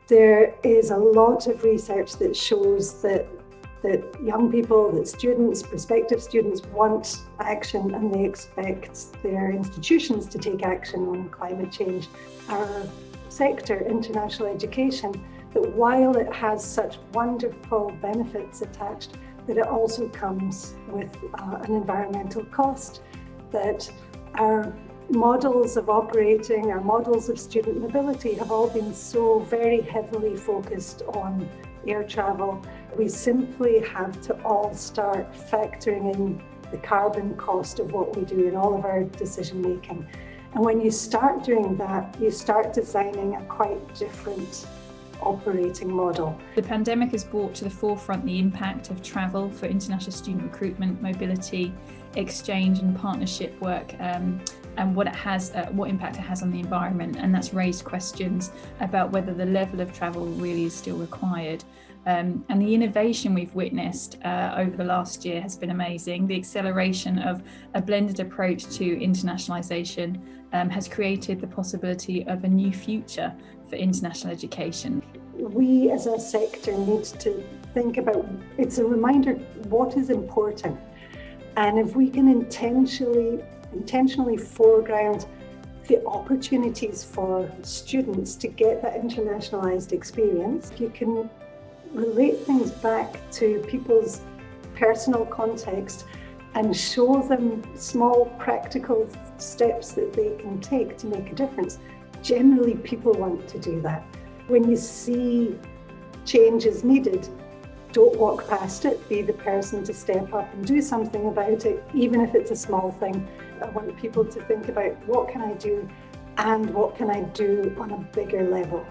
There is a lot of research that shows that young people, that students, prospective students want action and they expect their institutions to take action on climate change. Our sector, international education, that while it has such wonderful benefits attached, that it also comes with an environmental cost, that our models of operating, our models of student mobility have all been so very heavily focused on air travel. We simply have to all start factoring in the carbon cost of what we do in all of our decision making. And when you start doing that, you start designing a quite different operating model. The pandemic has brought to the forefront the impact of travel for international student recruitment, mobility, exchange and partnership work, and what impact it has on the environment. And that's raised questions about whether the level of travel really is still required. And the innovation we've witnessed over the last year has been amazing. The acceleration of a blended approach to internationalisation has created the possibility of a new future for international education. We as a sector need to think about, it's a reminder what is important. And if we can intentionally foreground the opportunities for students to get that internationalised experience, you can relate things back to people's personal context and show them small practical steps that they can take to make a difference. Generally, people want to do that. When you see change is needed, don't walk past it, be the person to step up and do something about it, even if it's a small thing. I want people to think about what can I do and what can I do on a bigger level.